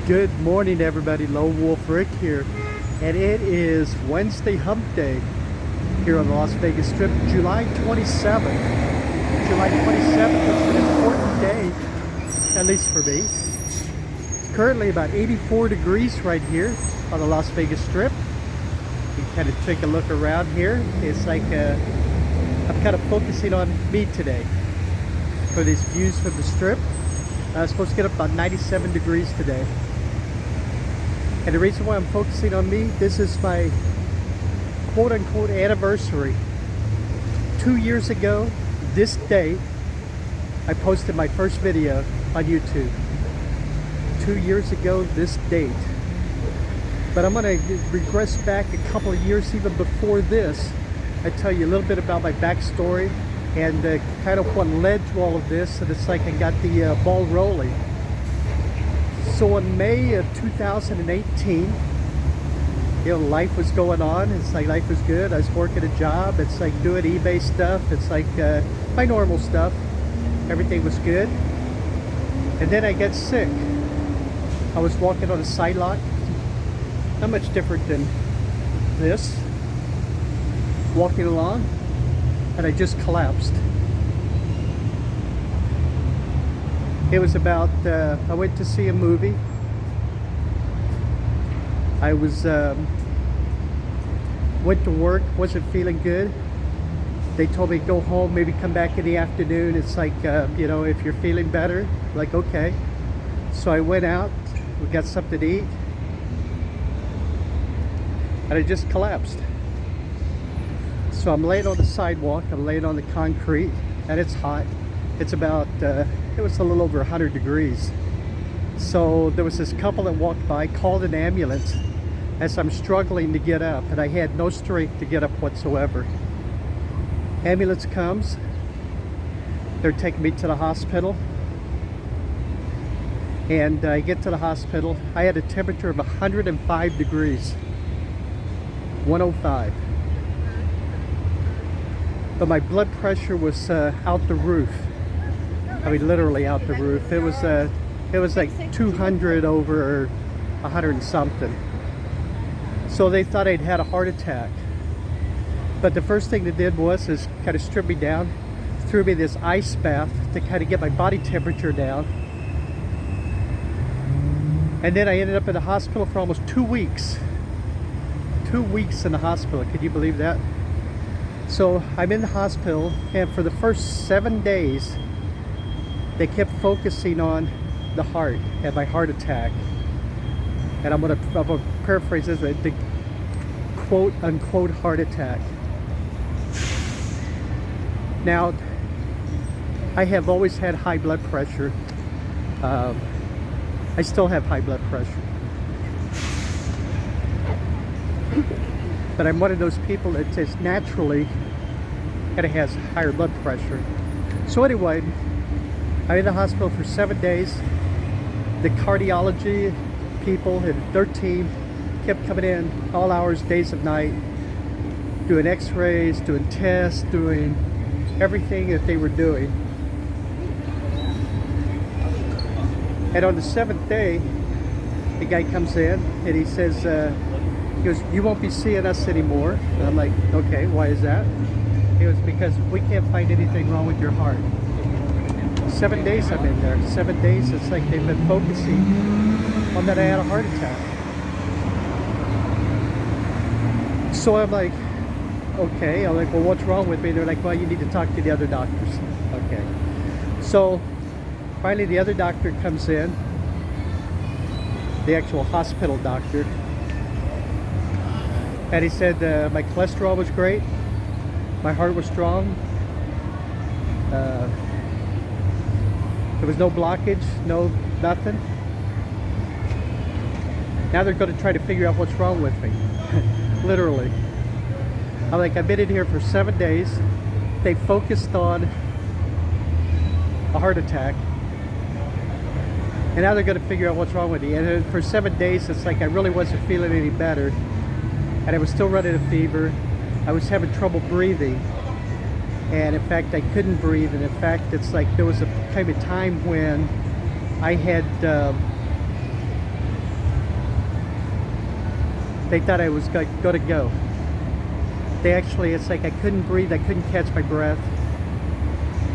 Good morning, everybody. Lone Wolf Rick here, and it is Wednesday Hump Day here on the Las Vegas Strip, July 27th. July 27th is an important day, at least for me. It's currently about 84 degrees right here on the Las Vegas Strip. You can kind of take a look around here. It's like I'm kind of focusing on me today for these views from the Strip. It's supposed to get up about 97 degrees today. And the reason why I'm focusing on me, this is my quote-unquote anniversary. 2 years ago, this day, I posted my first video on YouTube. 2 years ago, this date. But I'm gonna regress back a couple of years even before this. I tell you a little bit about my backstory and kind of what led to all of this, and it's like I got the ball rolling. So in May of 2018, life was going on. It's like life was good. I was working a job. It's like doing eBay stuff. It's like my normal stuff. Everything was good. And then I got sick. I was walking on a sidewalk. Not much different than this. Walking along, and I just collapsed. It was about, I went to see a movie. I went to work, wasn't feeling good. They told me go home, maybe come back in the afternoon. It's like, if you're feeling better, like, okay. So I went out, we got something to eat, and I just collapsed. So I'm laying on the sidewalk, I'm laying on the concrete, and it's hot. It's about, it was a little over 100 degrees. So there was this couple that walked by, called an ambulance as I'm struggling to get up, and I had no strength to get up whatsoever. Ambulance comes, they're taking me to the hospital, and I get to the hospital. I had a temperature of 105 degrees, 105. But my blood pressure was out the roof. I mean, literally out the roof. It was like 200 over 100 and something. So they thought I'd had a heart attack. But the first thing they did was kind of strip me down, threw me this ice bath to kind of get my body temperature down. And then I ended up in the hospital for almost 2 weeks. 2 weeks in the hospital, could you believe that? So I'm in the hospital, and for the first 7 days, they kept focusing on the heart and my heart attack. And I'm gonna paraphrase this, the quote unquote heart attack. Now, I have always had high blood pressure. I still have high blood pressure. But I'm one of those people that just naturally kind of has higher blood pressure. So anyway, I'm in the hospital for 7 days. The cardiology people and their team kept coming in all hours, days of night, doing x-rays, doing tests, doing everything that they were doing. And on the 7th day, the guy comes in and he says, he goes, "You won't be seeing us anymore." And I'm like, okay, why is that? He goes, "Because we can't find anything wrong with your heart." 7 days I'm in there. 7 days, it's like they've been focusing on that I had a heart attack. So I'm like, okay. I'm like, well, what's wrong with me? They're like, well, you need to talk to the other doctors. Okay. So finally the other doctor comes in, the actual hospital doctor. And he said my cholesterol was great, my heart was strong, there was no blockage, nothing. Now they're going to try to figure out what's wrong with me. Literally. I'm like, I've been in here for 7 days. They focused on a heart attack, and now they're going to figure out what's wrong with me. And for 7 days, it's like I really wasn't feeling any better. And I was still running a fever. I was having trouble breathing. And in fact, I couldn't breathe. And in fact, it's like there was a kind of time when I had They thought I was going to go. They actually, it's like I couldn't breathe, I couldn't catch my breath.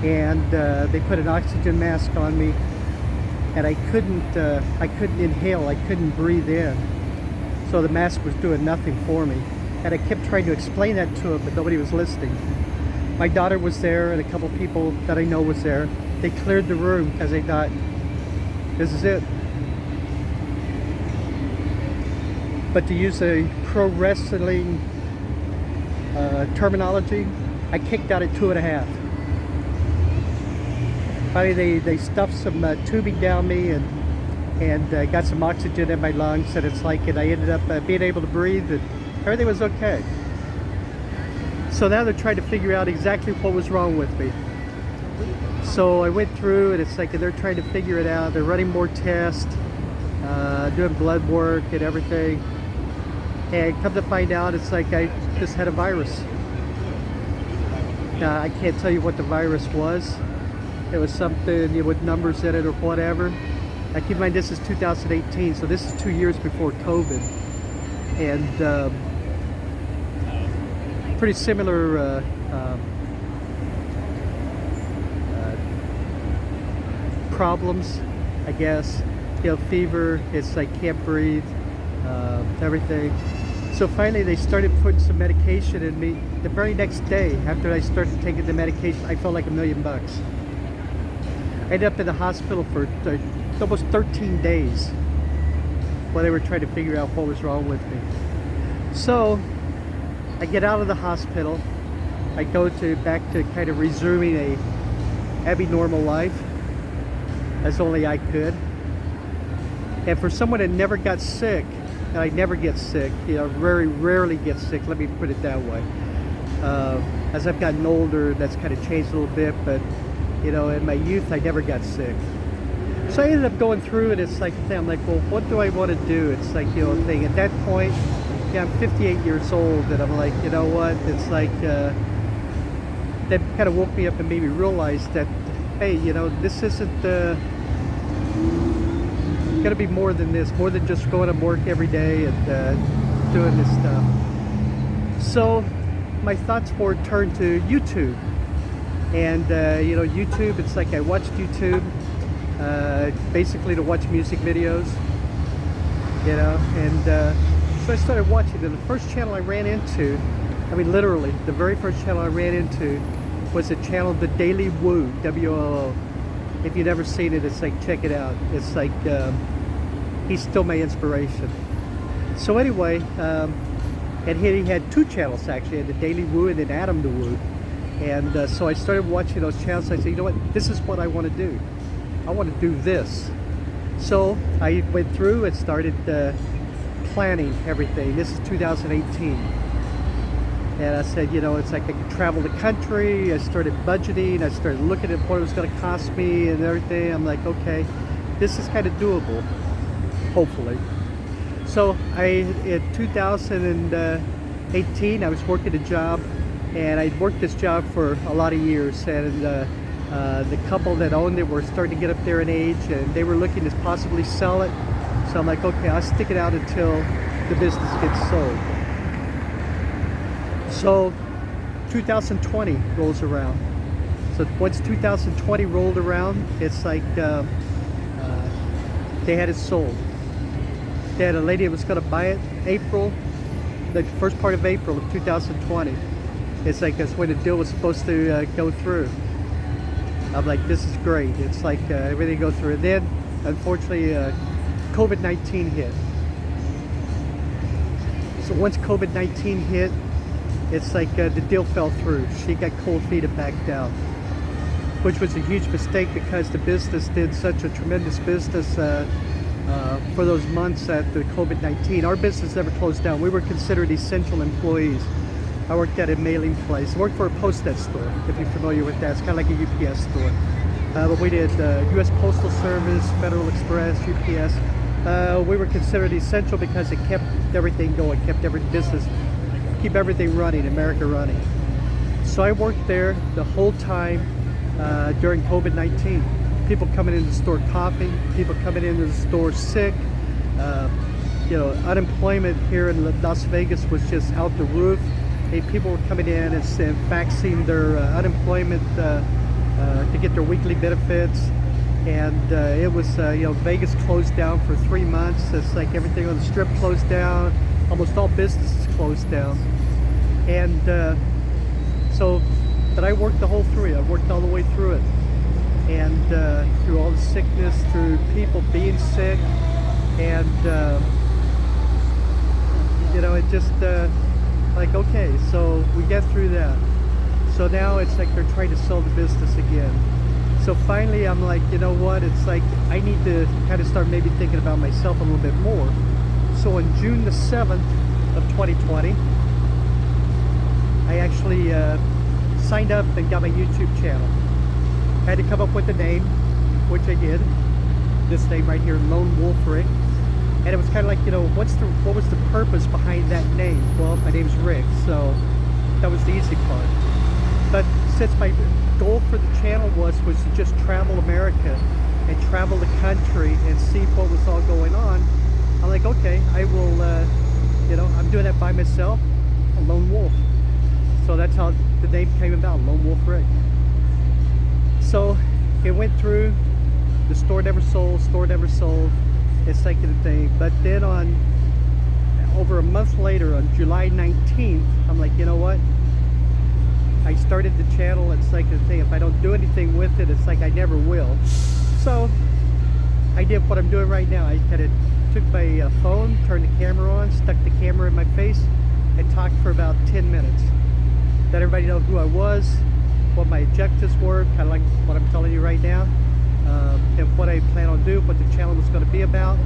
And they put an oxygen mask on me, and I couldn't inhale, I couldn't breathe in. So the mask was doing nothing for me. And I kept trying to explain that to them, but nobody was listening. My daughter was there, and a couple people that I know was there. They cleared the room because they thought, this is it. But to use a pro wrestling terminology, I kicked out at 2.5. Finally, they stuffed some tubing down me and got some oxygen in my lungs, and it's like, and I ended up being able to breathe, and everything was okay. So now they're trying to figure out exactly what was wrong with me. So I went through, and it's like they're trying to figure it out. They're running more tests, doing blood work and everything. And come to find out, it's like I just had a virus. Now, I can't tell you what the virus was. It was something with numbers in it or whatever. Now, keep in mind, this is 2018, so this is 2 years before COVID. And pretty similar problems, I guess. You know, fever, it's like can't breathe, everything. So finally they started putting some medication in me. The very next day after I started taking the medication, I felt like $1 million. I ended up in the hospital for almost 13 days while they were trying to figure out what was wrong with me. So I get out of the hospital. I go back to kind of resuming a heavy normal life as only I could. And for someone that never got sick, and I never get sick, you know, very rarely get sick, let me put it that way. As I've gotten older, that's kind of changed a little bit, but you know, in my youth, I never got sick. So I ended up going through, and it's like, I'm like, well, what do I want to do? It's like, you know, thing. At that point, yeah, I'm 58 years old, and I'm like, you know what? It's like, that kind of woke me up and made me realize that, hey, you know, this isn't gonna be more than this, more than just going to work every day and doing this stuff. So my thoughts were turned to YouTube. And you know, YouTube, it's like I watched YouTube basically to watch music videos, you know, and so I started watching them. The first channel I ran into, I mean literally the very first channel I ran into was the channel The Daily Woo, W-O-O. If you've never seen it, it's like, check it out. It's like he's still my inspiration. So anyway, and he had 2 channels actually, had The Daily Woo and then Adam the Woo. And so I started watching those channels. I said, you know what, this is what I want to do. I want to do this. So I went through and started planning everything. This is 2018. And I said, you know, it's like I could travel the country. I started budgeting. I started looking at what it was going to cost me and everything. I'm like, okay, this is kind of doable, hopefully. So in 2018, I was working a job. And I'd worked this job for a lot of years, and the couple that owned it were starting to get up there in age, and they were looking to possibly sell it. So I'm like, okay, I'll stick it out until the business gets sold. So 2020 rolls around. So once 2020 rolled around, it's like they had it sold. They had a lady that was going to buy it April, the first part of April of 2020. It's like that's when the deal was supposed to go through. I'm like, this is great. It's like everything goes through. And then, unfortunately, COVID-19 hit. So once COVID-19 hit, it's like the deal fell through. She got cold feet and backed out, which was a huge mistake because the business did such a tremendous business for those months at the COVID-19. Our business never closed down. We were considered essential employees. I worked at a mailing place. I worked for a Postnet store, if you're familiar with that. It's kind of like a UPS store. But we did U.S. Postal Service, Federal Express, UPS. We were considered essential because it kept everything going, kept every business, keep everything running, America running. So I worked there the whole time during COVID-19. People coming into the store coughing, people coming into the store sick, you know, unemployment here in Las Vegas was just out the roof. And people were coming in and faxing their unemployment to get their weekly benefits. And it was, you know, Vegas closed down for 3 months. It's like everything on the strip closed down. Almost all businesses closed down. And but I worked the whole through. I worked all the way through it. And through all the sickness, through people being sick. And, you know, it just, like, okay, so we get through that. So now it's like they're trying to sell the business again. So finally I'm like, you know what, it's like I need to kind of start maybe thinking about myself a little bit more. So on June the 7th of 2020, I actually signed up and got my YouTube channel. I had to come up with a name, which I did. This name right here, Lone Wolf Rick. And it was kind of like, you know, what was the purpose behind that name? Well, my name's Rick, so that was the easy part. But since my goal for the channel was to just travel America and travel the country and see what was all going on, I'm like, okay, I will, you know, I'm doing that by myself, a lone wolf. So that's how the name came about, Lone Wolf Rick. So it went through, the store never sold, it's like the thing. But then over a month later, on July 19th, I'm like, you know what? I started the channel. It's like the thing, if I don't do anything with it, it's like I never will. So I did what I'm doing right now. I kind of took my phone, turned the camera on, stuck the camera in my face, and talked for about 10 minutes. Let everybody know who I was, what my objectives were, kind of like what I'm telling you right now, and what I plan on doing, what the channel was going to be about.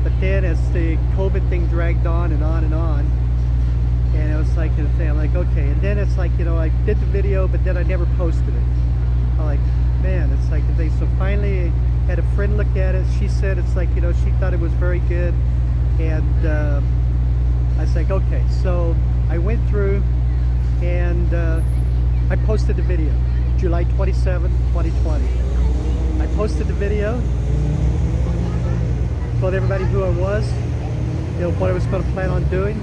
But then as the COVID thing dragged on and on and on, and it was like, I'm like, okay. And then it's like, you know, I did the video, but then I never posted it. I'm like, man, it's like, so finally I had a friend look at it. She said, it's like, you know, she thought it was very good. And I was like, okay. So I went through and I posted the video, July 27, 2020. I posted the video, told everybody who I was, you know, what I was going to plan on doing.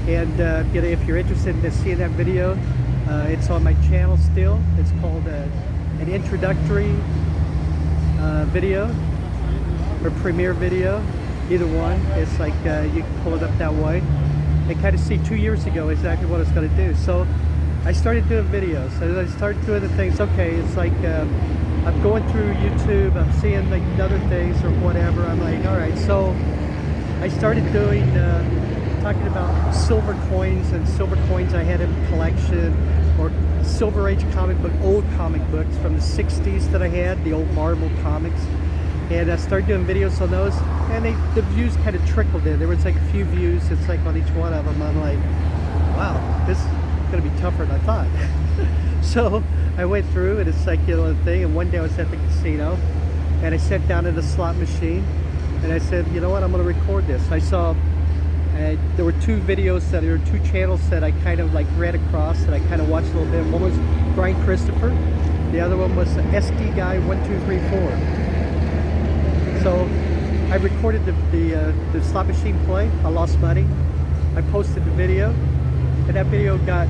And you know, if you're interested in seeing that video, it's on my channel still. It's called an introductory video or premiere video, either one. It's like you can pull it up that way and kind of see 2 years ago exactly what I was going to do. So I started doing videos. As I started doing the things, okay, it's like I'm going through YouTube, I'm seeing like other things or whatever. I'm like, all right. So I started doing talking about silver coins and silver coins I had in collection, or Silver Age comic book, old comic books from the 60s that I had, the old Marvel comics. And I started doing videos on those, and the views kind of trickled in. There was like a few views, it's like on each one of them. I'm like, wow, this is gonna be tougher than I thought. So I went through, and it's like, you know, the thing. And one day I was at the casino, and I sat down at a slot machine, and I said, you know what, I'm gonna record this. I saw there were two channels that I kind of like ran across that I kind of watched a little bit. One was Brian Christopher, the other one was SD Guy 1234. So I recorded the slot machine play. I lost money. I posted the video, and that video got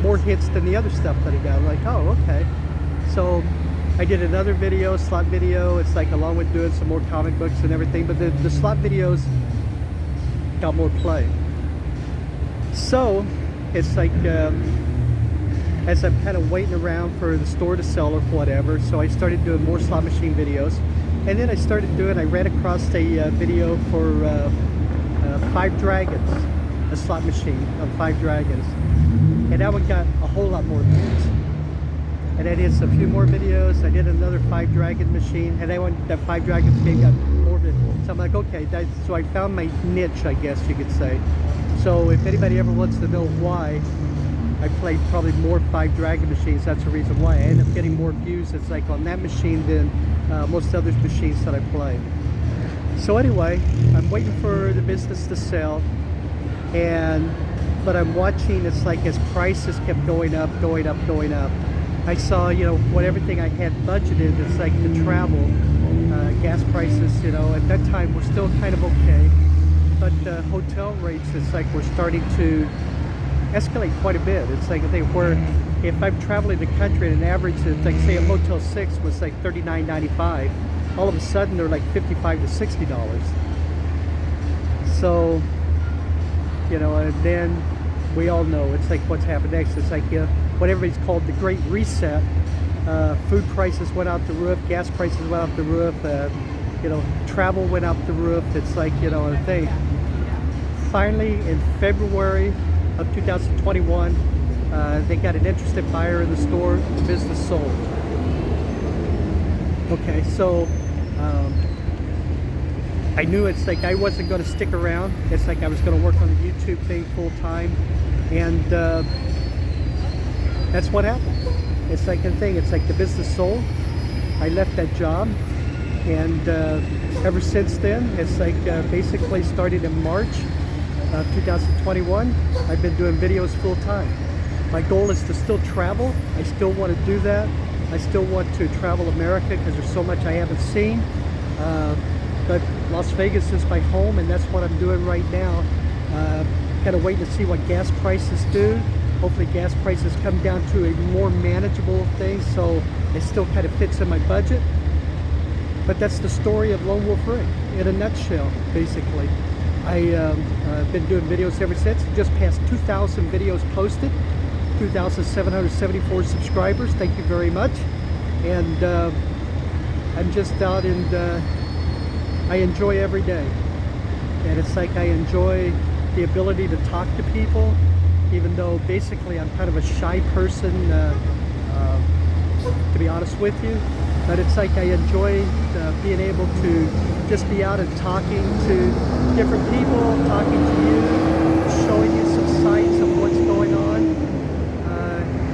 more hits than the other stuff that I got. I'm like, oh, okay. So I did another video, slot video. It's like along with doing some more comic books and everything, but the slot videos got more play. So it's like as I'm kind of waiting around for the store to sell or whatever, so I started doing more slot machine videos. And then I ran across a video for Five Dragons, a slot machine of Five Dragons, and that one got a whole lot more views. And I did a few more videos. I did another Five Dragon machine, and that Five Dragons game got more views. So I'm like, okay, so I found my niche, I guess you could say. So if anybody ever wants to know why I played probably more Five Dragon machines, that's the reason why I end up getting more views. It's like on that machine than most other machines that I play. So anyway, I'm waiting for the business to sell, but I'm watching. It's like as prices kept going up. I saw, you know, what everything I had budgeted. It's like the travel, gas gas prices, you know, at that time were still kind of okay, but hotel rates, it's like we're starting to escalate quite a bit. It's like if I'm traveling the country and an average, it's like say a Motel 6 was like $39.95, all of a sudden they're like $55 to $60. So, you know, and then we all know it's like what's happened next. It's like what everybody's called the Great Reset. Food prices went out the roof, gas prices went out the roof, you know, travel went out the roof. It's like, you know, a thing. Finally, in February of 2021, they got an interested buyer in the store. The business sold. Okay, so I knew it's like I wasn't going to stick around. It's like I was going to work on the YouTube thing full time, and that's what happened. It's like a thing. It's like the business sold. I left that job, and ever since then, it's like basically started in March of 2021. I've been doing videos full time. My goal is to still travel. I still want to do that. I still want to travel America because there's so much I haven't seen. But Las Vegas is my home, and that's what I'm doing right now. Kind of waiting to see what gas prices do. Hopefully gas prices come down to a more manageable thing, so it still kind of fits in my budget. But that's the story of Lone Wolf Rick in a nutshell, basically. I've been doing videos ever since. Just past 2,000 videos posted, 2,774 subscribers. Thank you very much. And I'm just out, and I enjoy every day. And it's like I enjoy the ability to talk to people, even though basically I'm kind of a shy person, to be honest with you. But it's like I enjoy being able to just be out and talking to different people, talking to you, showing you some sights of what's going on,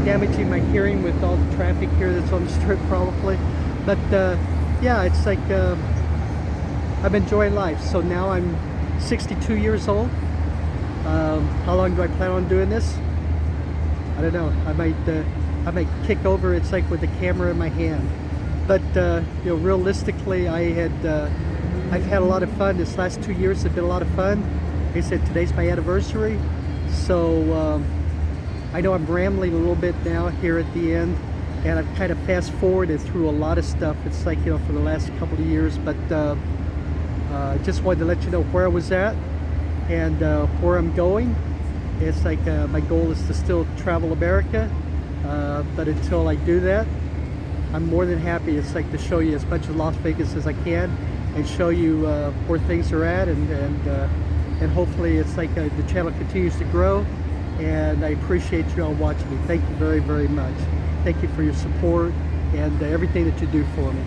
damaging my hearing with all the traffic here that's on the strip probably. But yeah, it's like I'm enjoying life. So now I'm 62 years old. How long do I plan on doing this? I don't know. I might kick over. It's like with the camera in my hand. But you know, realistically, I've had a lot of fun. This last 2 years have been a lot of fun. Like I said, today's my anniversary, so I know I'm rambling a little bit now here at the end, and I've kind of fast forwarded through a lot of stuff. It's like, you know, for the last couple of years, but just wanted to let you know where I was at and where I'm going. It's like my goal is to still travel America, but until I do that, I'm more than happy. It's like to show you as much of Las Vegas as I can and show you where things are at, and hopefully it's like the channel continues to grow, and I appreciate you all watching me. Thank you very, very much. Thank you for your support and everything that you do for me.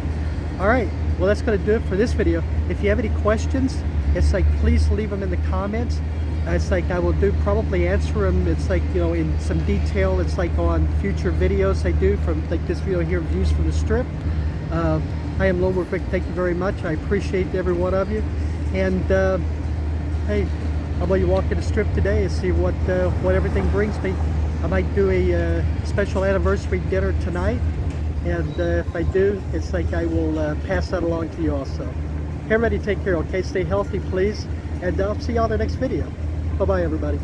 All right, well, that's going to do it for this video. If you have any questions, it's like please leave them in the comments. It's like I will probably answer them. It's like, you know, in some detail. It's like on future videos I do, from like this video here, views from the strip. I am Lone Wolf Rick. Thank you very much. I appreciate every one of you. And hey, how about you walk in the strip today and see what everything brings me. I might do a special anniversary dinner tonight, and if I do, it's like I will pass that along to you also. Everybody take care, okay? Stay healthy, please, and I'll see you on the next video. Bye-bye, everybody.